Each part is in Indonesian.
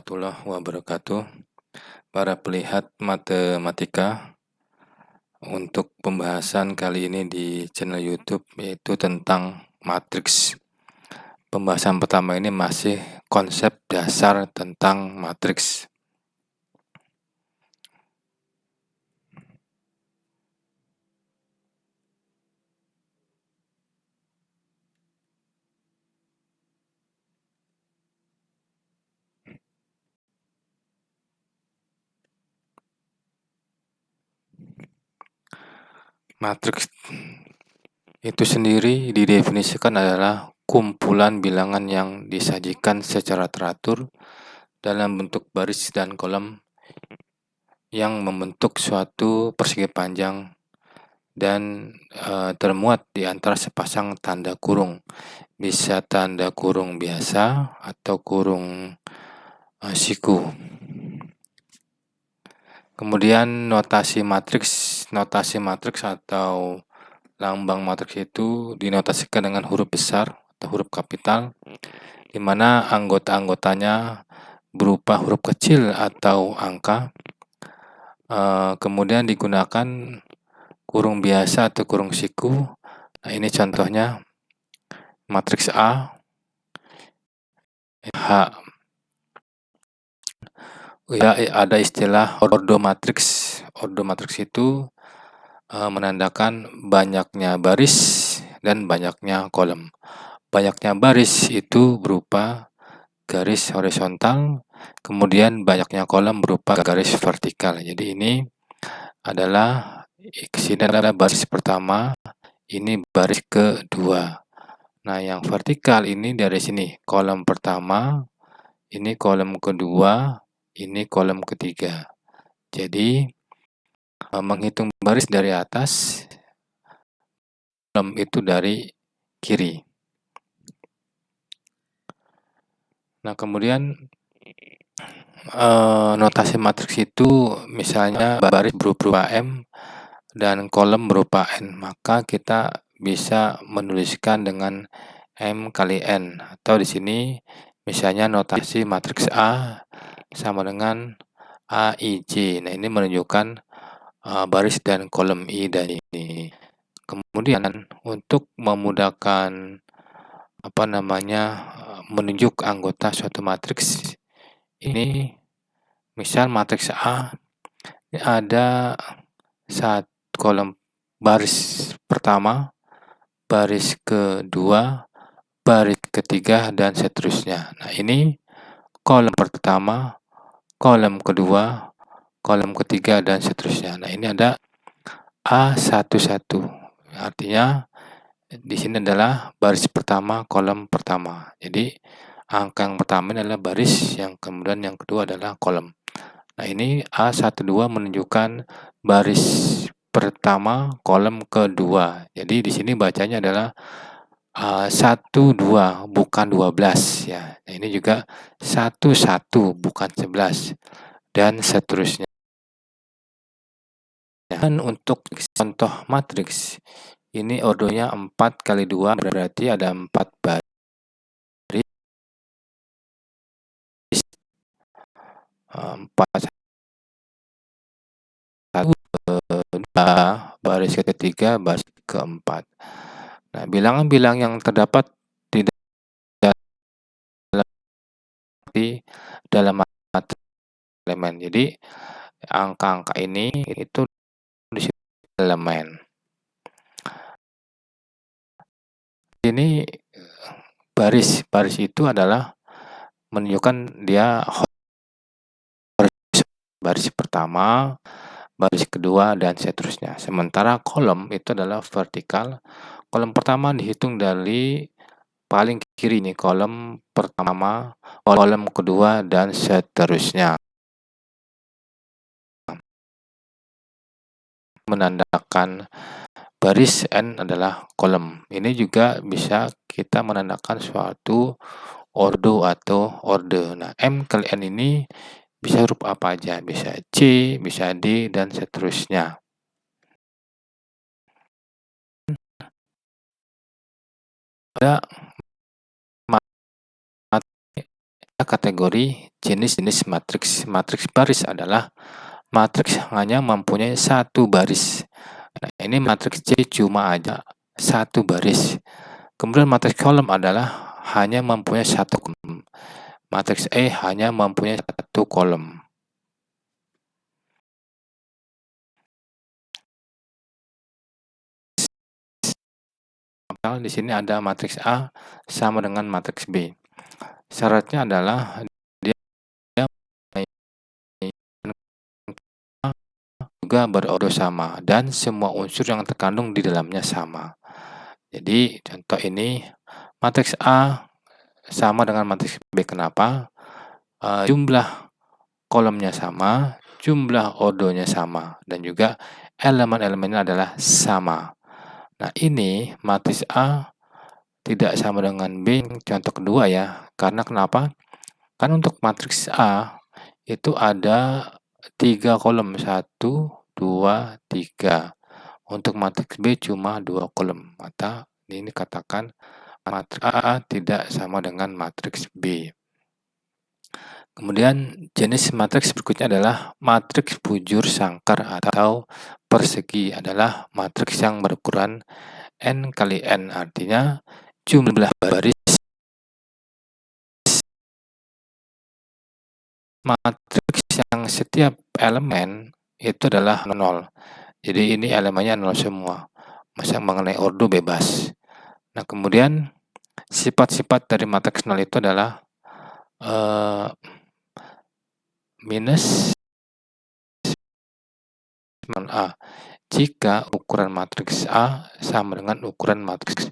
warahmatullahi wabarakatuh. Para pelihat matematika, untuk pembahasan kali ini di channel YouTube yaitu tentang matriks. Pembahasan pertama ini masih konsep dasar tentang matriks. Matriks itu sendiri didefinisikan adalah kumpulan bilangan yang disajikan secara teratur dalam bentuk baris dan kolom yang membentuk suatu persegi panjang dan termuat di antara sepasang tanda kurung. Bisa tanda kurung biasa atau kurung siku. Kemudian notasi matriks atau lambang matriks itu dinotasikan dengan huruf besar atau huruf kapital, di mana anggota-anggotanya berupa huruf kecil atau angka. Kemudian digunakan kurung biasa atau kurung siku. Nah, ini contohnya matriks A, H. Ya, ada istilah ordo matriks. Ordo matriks itu menandakan banyaknya baris dan banyaknya kolom. Banyaknya baris itu berupa garis horizontal, kemudian banyaknya kolom berupa garis vertikal. Jadi ini adalah baris pertama, ini baris kedua. Nah, yang vertikal ini dari sini, kolom pertama, ini kolom kedua, ini kolom ketiga. Jadi, menghitung baris dari atas, kolom itu dari kiri. Nah, kemudian notasi matriks itu misalnya baris berupa M dan kolom berupa N, maka kita bisa menuliskan dengan M kali N, atau di sini misalnya notasi matriks A sama dengan AIJ. Nah, ini menunjukkan baris dan kolom I dan I. Kemudian untuk memudahkan menunjuk anggota suatu matriks, ini misal matriks A ini ada kolom baris pertama, baris kedua, baris ketiga, dan seterusnya. Nah, ini kolom pertama, kolom kedua, kolom ketiga, dan seterusnya. Nah, ini ada A11. Artinya di sini adalah baris pertama, kolom pertama. Jadi angka yang pertama adalah baris, yang kemudian yang kedua adalah kolom. Nah, ini A12 menunjukkan baris pertama, kolom kedua. Jadi di sini bacanya adalah 12 bukan 12 ya. Nah, ini juga 11 bukan 11 dan seterusnya. Dan untuk contoh matriks, ini ordonya 4 kali 2 berarti ada 4 baris. 4 baris ketiga, baris keempat. Nah, bilangan-bilangan yang terdapat di dalam matriks elemen. Jadi angka-angka ini itu di elemen. Ini baris itu adalah menunjukkan dia baris pertama, baris kedua, dan seterusnya. Sementara kolom itu adalah vertikal. Kolom pertama dihitung dari paling kiri nih, kolom pertama, kolom kedua, dan seterusnya. Menandakan baris N adalah kolom. Ini juga bisa kita menandakan suatu ordo atau orde. Nah, M kali N ini bisa huruf apa aja, bisa C, bisa D, dan seterusnya. Ada kategori jenis-jenis matriks. Matriks baris adalah matriks yang hanya mempunyai satu baris. Nah, ini matriks C cuma ada satu baris. Kemudian matriks kolom adalah hanya mempunyai satu kolom. Matriks E hanya mempunyai satu kolom. Di sini ada matriks A sama dengan matriks B. Syaratnya adalah dia juga berordo sama dan semua unsur yang terkandung di dalamnya sama. Jadi contoh ini matriks A sama dengan matriks B. Kenapa? Jumlah kolomnya sama, jumlah ordonya sama, dan juga elemen-elemennya adalah sama. Nah, ini matriks A tidak sama dengan B, contoh kedua ya. Karena kenapa? Karena untuk matriks A itu ada 3 kolom, 1, 2, 3. Untuk matriks B cuma 2 kolom. Maka ini katakan matriks A tidak sama dengan matriks B. Kemudian jenis matriks berikutnya adalah matriks bujur sangkar atau persegi, adalah matriks yang berukuran n kali n, artinya jumlah baris matriks yang setiap elemen itu adalah 0. Jadi ini elemennya 0 semua. Masa mengenai ordo bebas. Nah, kemudian sifat-sifat dari matriks 0 itu adalah minus A jika ukuran matriks A sama dengan ukuran matriks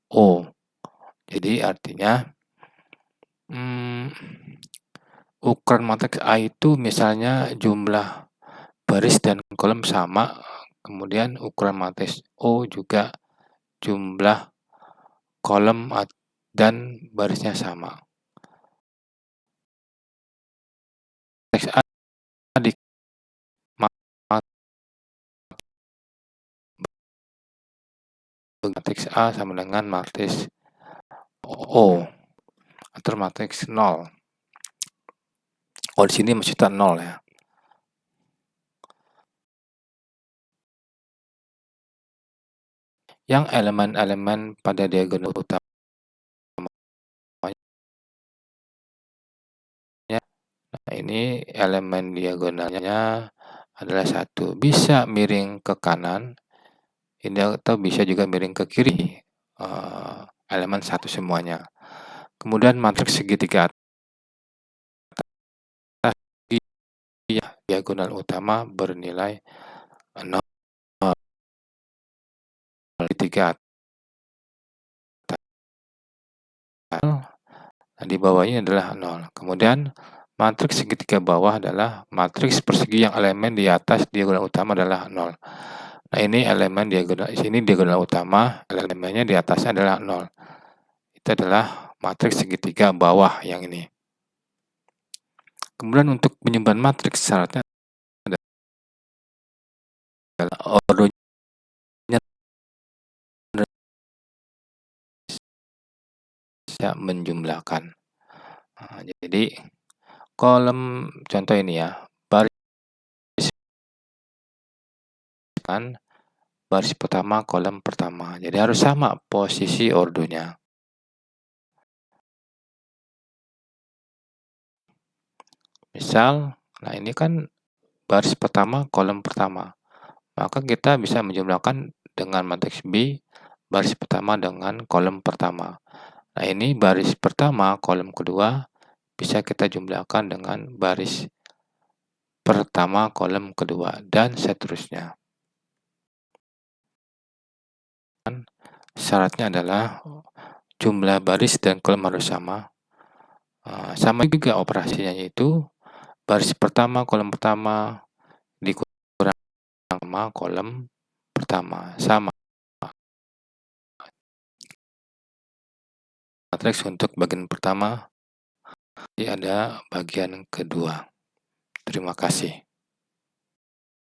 O. Jadi artinya ukuran matriks A itu misalnya jumlah baris dan kolom sama, kemudian ukuran matriks O juga jumlah kolom dan barisnya sama. Matriks A di matriks A sama dengan matriks O atau matriks 0. Oh, di sini maksudnya 0 ya. Yang elemen-elemen pada diagonal utama ini elemen diagonalnya adalah 1. Bisa miring ke kanan, ini atau bisa juga miring ke kiri, elemen 1 semuanya. Kemudian matriks segitiga atas diagonal utama bernilai 0, segitiga atas, nah, di bawahnya adalah 0. Kemudian matriks segitiga bawah adalah matriks persegi yang elemen di atas diagonal utama adalah 0. Nah, ini elemen diagonal, sini diagonal utama, elemennya di atasnya adalah 0. Itu adalah matriks segitiga bawah yang ini. Kemudian untuk penyumbang matriks syaratnya adalah ordonya bisa menjumlahkan. Nah, jadi kolom contoh ini ya, baris pertama, kolom pertama. Jadi harus sama posisi ordonya. Misal, nah ini kan baris pertama, kolom pertama. Maka kita bisa menjumlahkan dengan matriks B, baris pertama dengan kolom pertama. Nah, ini baris pertama, kolom kedua, bisa kita jumlahkan dengan baris pertama, kolom kedua, dan seterusnya. Syaratnya adalah jumlah baris dan kolom harus sama. Sama juga operasinya, yaitu baris pertama, kolom pertama dikurang sama kolom pertama, sama. Matriks untuk bagian pertama, jadi ada bagian kedua. Terima kasih.